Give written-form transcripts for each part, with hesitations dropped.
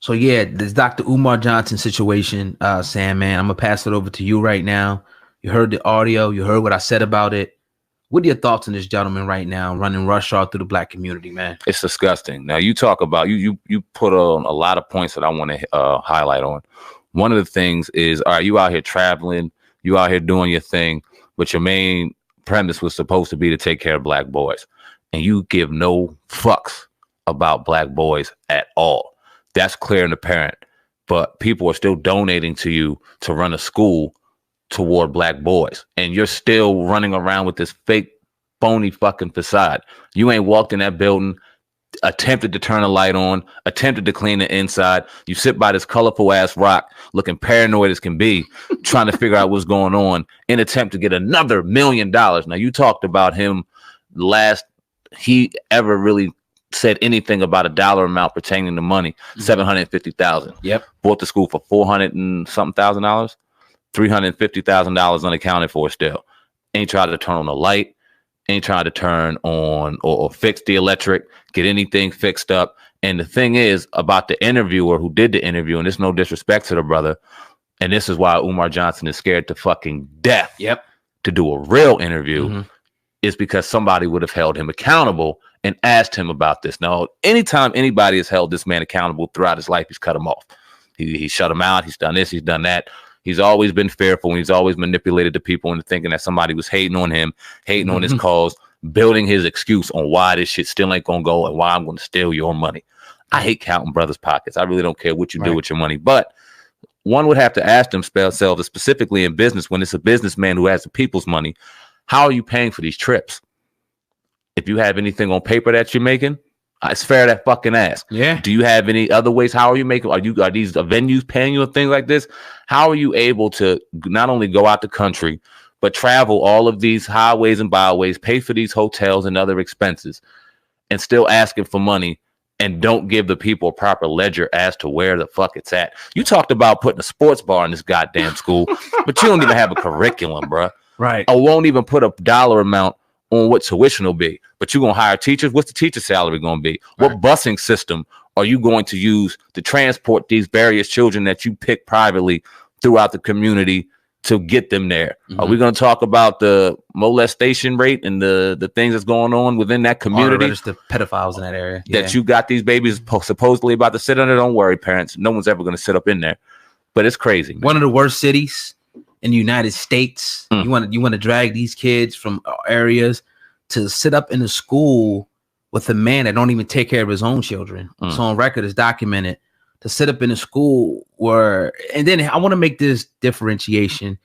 So yeah, this Dr. Umar Johnson situation, Sam, man, I'm gonna pass it over to you right now. You heard the audio, you heard what I said about it. What are your thoughts on this gentleman right now running roughshod through the black community, man? It's disgusting. Now you talk about you put on a lot of points that I want to highlight on. One of the things is, all right, you out here traveling, you out here doing your thing, but your main premise was supposed to be to take care of black boys, and you give no fucks about black boys at all. That's clear and apparent. But people are still donating to you to run a school toward black boys, and you're still running around with this fake, phony fucking facade. You ain't walked in that building, attempted to turn a light on, attempted to clean the inside. You sit by this colorful ass rock, looking paranoid as can be, trying to figure out what's going on in attempt to get another $1 million. Now, you talked about him last he ever really said anything about a dollar amount pertaining to money, $750,000. Yep. Bought the school for $400 and something thousand, $350,000 unaccounted for still. Ain't tried to turn on the light, ain't trying to turn on or fix the electric, get anything fixed up. And the thing is about the interviewer who did the interview, and there's no disrespect to the brother, and this is why Umar Johnson is scared to fucking death to do a real interview, is because somebody would have held him accountable and asked him about this. Now, anytime anybody has held this man accountable throughout his life, he's cut him off. He shut him out. He's done this. He's done that. He's always been fearful. And he's always manipulated the people into thinking that somebody was hating on him, hating on his cause, building his excuse on why this shit still ain't going to go and why I'm going to steal your money. I hate counting brothers' pockets. I really don't care what you do with your money. But one would have to ask themselves, specifically in business, when it's a businessman who has the people's money, how are you paying for these trips? If you have anything on paper that you're making, it's fair to fucking ask. Yeah. Do you have any other ways? How are you making? Are these venues paying you and things like this? How are you able to not only go out the country, but travel all of these highways and byways, pay for these hotels and other expenses, and still asking for money and don't give the people a proper ledger as to where the fuck it's at? You talked about putting a sports bar in this goddamn school, but you don't even have a curriculum, bruh. Right. I won't even put a dollar amount on what tuition will be, but you're going to hire teachers. What's the teacher salary going to be? Right. What busing system are you going to use to transport these various children that you pick privately throughout the community to get them there? Are we going to talk about the molestation rate and the things that's going on within that community? The pedophiles in that area. That you got these babies supposedly about to sit under. Don't worry, parents. No one's ever going to sit up in there. But it's crazy, man. One of the worst cities in the United States. You want to drag these kids from areas to sit up in a school with a man that don't even take care of his own children. So on record, it's documented to sit up in a school where, and then I want to make this differentiation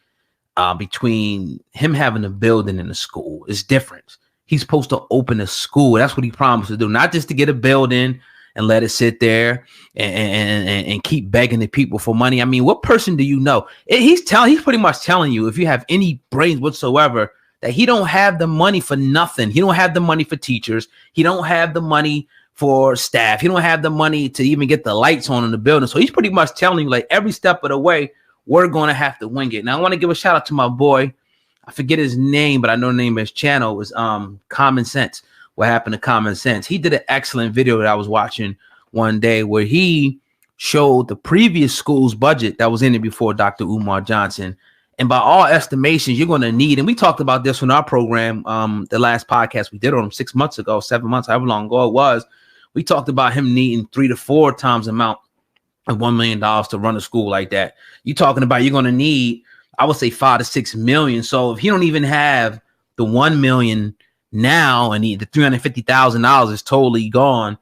between him having a building and a school. It's different. He's supposed to open a school. That's what he promised to do, not just to get a building and let it sit there and keep begging the people for money. I mean, what person do you know? He's pretty much telling you, if you have any brains whatsoever, that he don't have the money for nothing. He don't have the money for teachers. He don't have the money for staff. He don't have the money to even get the lights on in the building. So he's pretty much telling you, like, every step of the way, we're going to have to wing it. Now, I want to give a shout out to my boy. I forget his name, but I know the name of his channel was Common Sense. What Happened to Common Sense? He did an excellent video that I was watching one day where he showed the previous school's budget that was in it before Dr. Umar Johnson. And by all estimations, you're going to need, and we talked about this on our program, the last podcast we did on him 6 months ago, 7 months, however long ago it was. We talked about him needing 3 to 4 times the amount of $1 million to run a school like that. You're talking about you're going to need, I would say, 5 to 6 million. So if he don't even have the 1 million now, and the $350,000 is totally gone,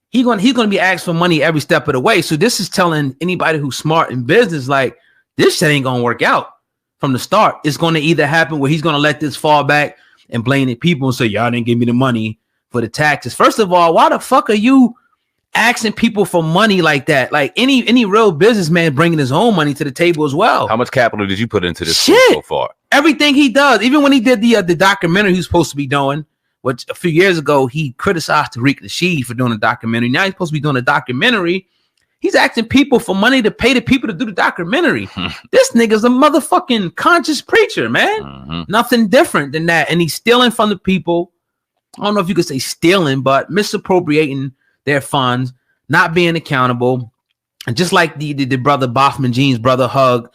he's going to be asked for money every step of the way. So this is telling anybody who's smart in business, like, this shit ain't going to work out from the start. It's going to either happen where he's going to let this fall back and blame the people and say, y'all didn't give me the money for the taxes. First of all, why the fuck are you asking people for money like that? Like, any real businessman bringing his own money to the table as well. How much capital did you put into this so far? Everything he does. Even when he did the documentary he was supposed to be doing, which a few years ago he criticized Tariq Nasheed for doing a documentary. Now he's supposed to be doing a documentary. He's asking people for money to pay the people to do the documentary. This nigga's a motherfucking conscious preacher, man. Nothing different than that. And he's stealing from the people. I don't know if you could say stealing, but misappropriating their funds, not being accountable. And just like the brother Boffman Jean's brother Hug,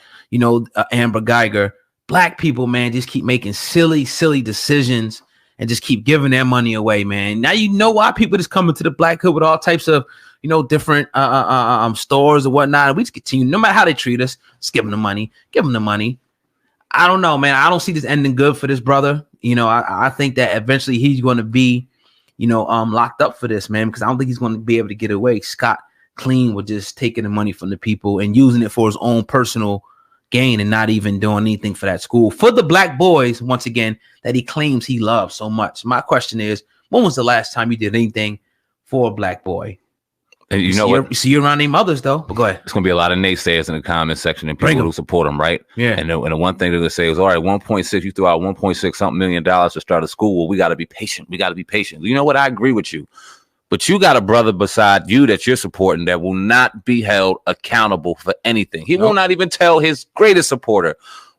Amber Geiger, black people, man, just keep making silly decisions and just keep giving their money away, man. Now you know why people just come into the black hood with all types of, different stores or whatnot. And we just continue, no matter how they treat us, just give them the money. I don't know, man. I don't see this ending good for this brother. I think that eventually he's going to be, locked up for this, man, because I don't think he's going to be able to get away scot clean with just taking the money from the people and using it for his own personal gain and not even doing anything for that school, for the black boys, once again, that he claims he loves so much. My question is, when was the last time you did anything for a black boy? And you see around them others though, but go ahead. It's going to be a lot of naysayers in the comment section and people who support him, right? Yeah. And the one thing they're going to say is, all right, 1.6, you threw out 1.6 something million dollars to start a school. Well, we got to be patient. You know what? I agree with you. But you got a brother beside you that you're supporting that will not be held accountable for anything. He will not even tell his greatest supporter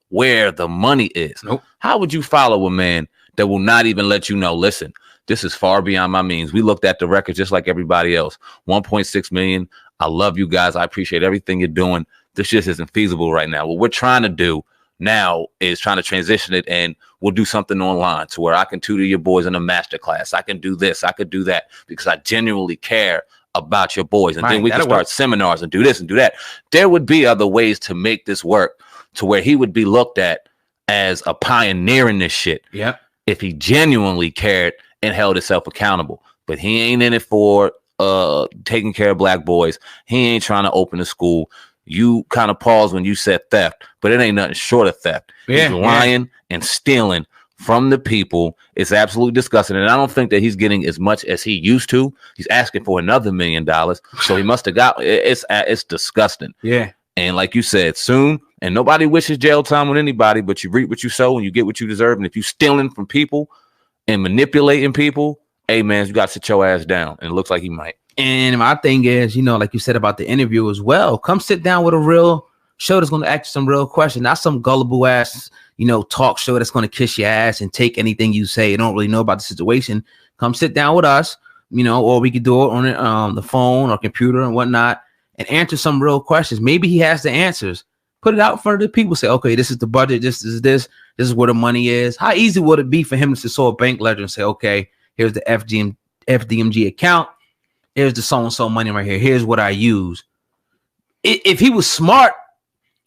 where the money is. Nope. How would you follow a man that will not even let you know, listen, this is far beyond my means. We looked at the record just like everybody else. 1.6 million. I love you guys. I appreciate everything you're doing. This just isn't feasible right now. What we're trying to do now is trying to transition it, and we'll do something online to where I can tutor your boys in a master class. I can do this. I could do that because I genuinely care about your boys. And then we can start seminars and do this and do that. There would be other ways to make this work to where he would be looked at as a pioneer in this shit. Yeah. If he genuinely cared and held himself accountable. But he ain't in it for taking care of black boys. He ain't trying to open a school. You kind of paused when you said theft, but it ain't nothing short of theft. Yeah, he's lying and stealing from the people. It's absolutely disgusting. And I don't think that he's getting as much as he used to. He's asking for another $1 million. So he must have got it's disgusting. Yeah. And like you said, soon, and nobody wishes jail time on anybody, but you reap what you sow and you get what you deserve. And if you stealing from people and manipulating people, hey man, you got to sit your ass down. And it looks like he might. And my thing is, like you said about the interview as well, come sit down with a real show that's going to ask you some real questions, not some gullible ass, talk show that's going to kiss your ass and take anything you say. You don't really know about the situation. Come sit down with us, or we could do it on the phone or computer and whatnot and answer some real questions. Maybe he has the answers. Put it out in front of the people. Say, okay, this is the budget. This is where the money is. How easy would it be for him to show a bank ledger and say, okay, here's the FDMG account. Here's the so-and-so money right here. Here's what I use. If he was smart,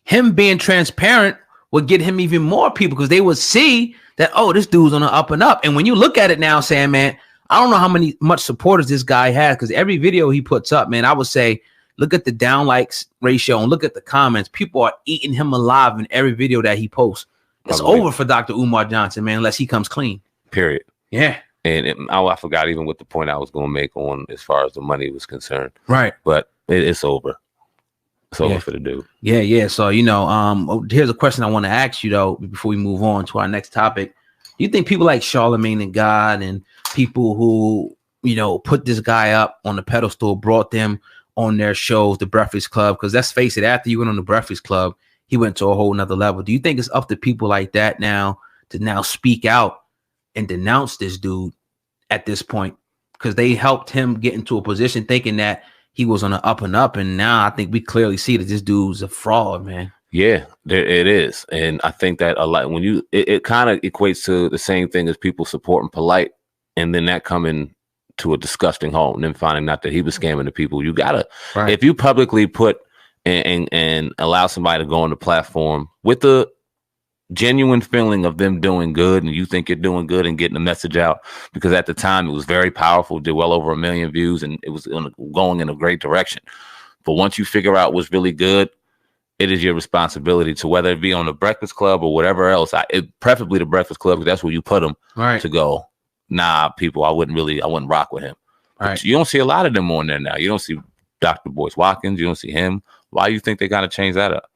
him being transparent would get him even more people because they would see that, oh, this dude's on the up and up. And when you look at it now, saying, man, I don't know much supporters this guy has because every video he puts up, man, I would say, look at the down likes ratio and look at the comments. People are eating him alive in every video that he posts. It's over for Dr. Umar Johnson, man, unless he comes clean. Period. Yeah. And I forgot even what the point I was going to make on as far as the money was concerned. Right. But it's over. It's over for the dude. Yeah, yeah. So, here's a question I want to ask you, though, before we move on to our next topic. Do you think people like Charlamagne and God and people who, put this guy up on the pedestal, brought them on their shows, The Breakfast Club, because let's face it, after you went on The Breakfast Club, he went to a whole nother level. Do you think it's up to people like that now to now speak out and denounce this dude at this point? Because they helped him get into a position thinking that he was on an up and up. And now I think we clearly see that this dude's a fraud, man. Yeah, it is. And I think that a lot when it kind of equates to the same thing as people supporting Polite and then that coming to a disgusting halt and then finding out that he was scamming the people. You gotta, if you publicly put and allow somebody to go on the platform with the genuine feeling of them doing good and you think you're doing good and getting the message out, because at the time it was very powerful, did well over 1 million views and it was going in a great direction. But once you figure out what's really good, it is your responsibility to, whether it be on the Breakfast Club or whatever else, preferably the Breakfast Club, because that's where you put them to go, nah, people, I wouldn't rock with him. Right. You don't see a lot of them on there now. You don't see Dr. Boyce Watkins. You don't see him. Why do you think they got to change that up?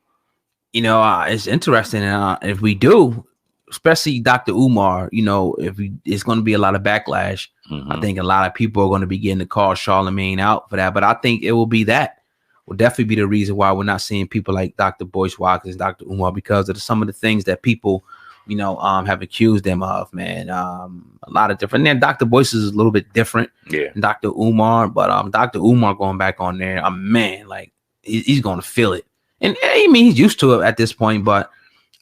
It's interesting. If we do, especially Dr. Umar, it's going to be a lot of backlash. Mm-hmm. I think a lot of people are going to begin to call Charlamagne out for that. But I think it will definitely be the reason why we're not seeing people like Dr. Boyce Watkins, Dr. Umar, because of some of the things that people, have accused them of, man. A lot of different. And then Dr. Boyce is a little bit different than Dr. Umar, but Dr. Umar going back on there, man, like, he's going to feel it. And I mean, he's used to it at this point, but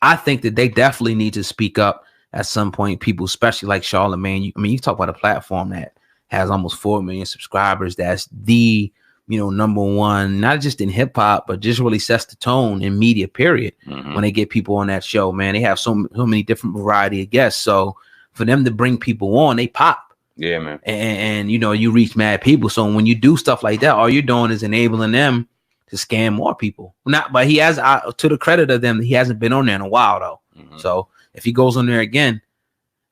I think that they definitely need to speak up at some point. People, especially like Charlamagne. I mean, you talk about a platform that has almost 4 million subscribers. That's the, number one, not just in hip hop, but just really sets the tone in media, period. When they get people on that show, man, they have so many different variety of guests. So for them to bring people on, they pop. Yeah, man. And you reach mad people. So when you do stuff like that, all you're doing is enabling them to scam more people. But he has, to the credit of them, he hasn't been on there in a while though. So if he goes on there again,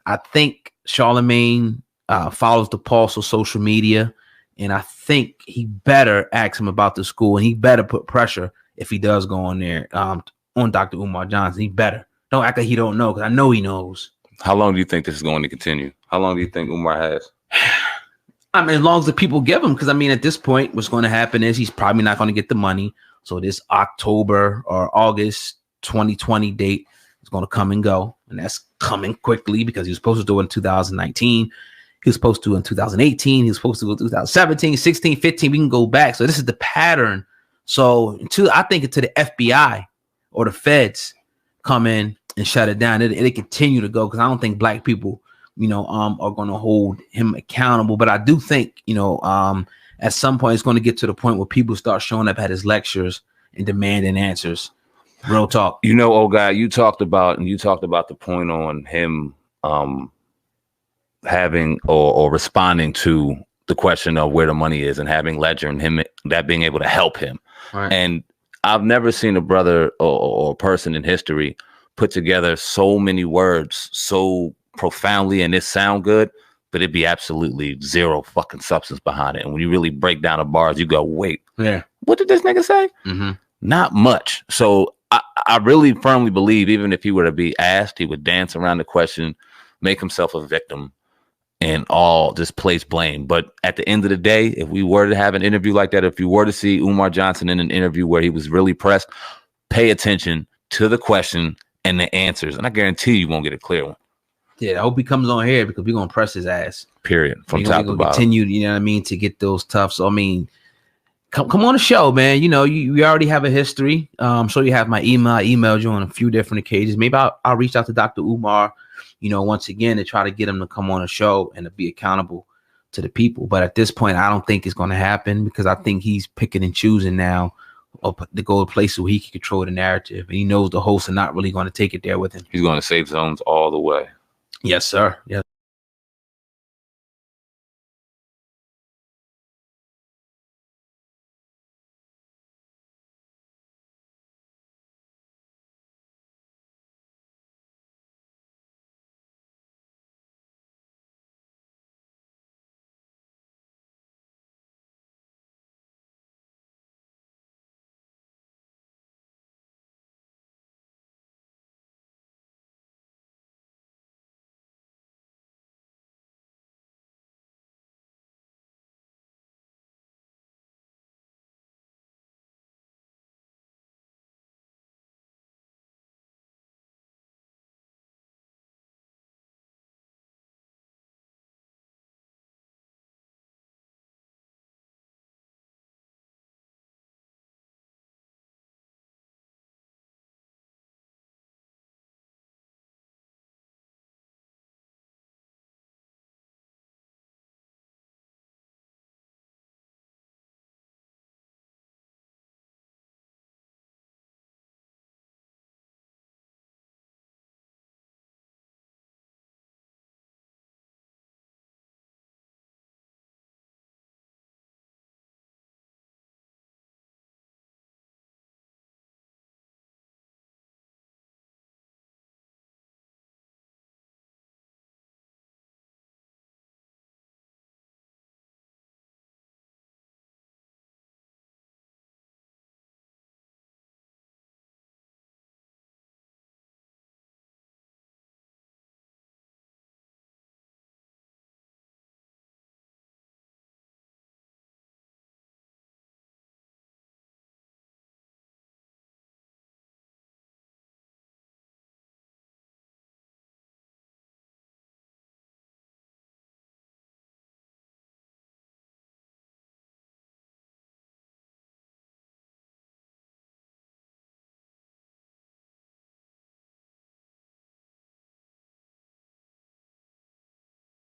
I think Charlamagne follows the pulse of social media, and I think he better ask him about the school, and he better put pressure if he does go on there on Dr. Umar Johnson. He better. Don't act like he don't know, because I know he knows. How long do you think this is going to continue? How long do you think Umar has? I mean, as long as the people give him, because I mean, at this point, what's going to happen is he's probably not going to get the money. So this October or August 2020 date is going to come and go. And that's coming quickly because he was supposed to do it in 2019. He was supposed to do it in 2018. He was supposed to go 2017, 16, 15. We can go back. So this is the pattern. So I think until the FBI or the feds come in and shut it down, it'll continue to go, because I don't think black people are going to hold him accountable. But I do think, at some point it's going to get to the point where people start showing up at his lectures and demanding answers. Real talk. Old guy, you talked about the point on him having or responding to the question of where the money is, and having Ledger and him, that being able to help him. Right. And I've never seen a brother or person in history put together so many words so profoundly, and it sound good, but it'd be absolutely zero fucking substance behind it. And when you really break down the bars, you go, wait, what did this nigga say? Not much. So I really firmly believe, even if he were to be asked, he would dance around the question, make himself a victim, and all just place blame. But at the end of the day, if we were to have an interview like that, if you were to see Umar Johnson in an interview where he was really pressed, pay attention to the question and the answers, and I guarantee you won't get a clear one. Yeah, I hope he comes on here, because we're going to press his ass. Period. From top to bottom. Continue, you know what I mean, to get those tough. So, I mean, come on the show, man. You already have a history. I'm sure you have my email. I emailed you on a few different occasions. Maybe I'll reach out to Dr. Umar, once again, to try to get him to come on a show and to be accountable to the people. But at this point, I don't think it's going to happen, because I think he's picking and choosing now to go to places where he can control the narrative. And he knows the hosts are not really going to take it there with him. He's going to save zones all the way. Yes, sir. Yes.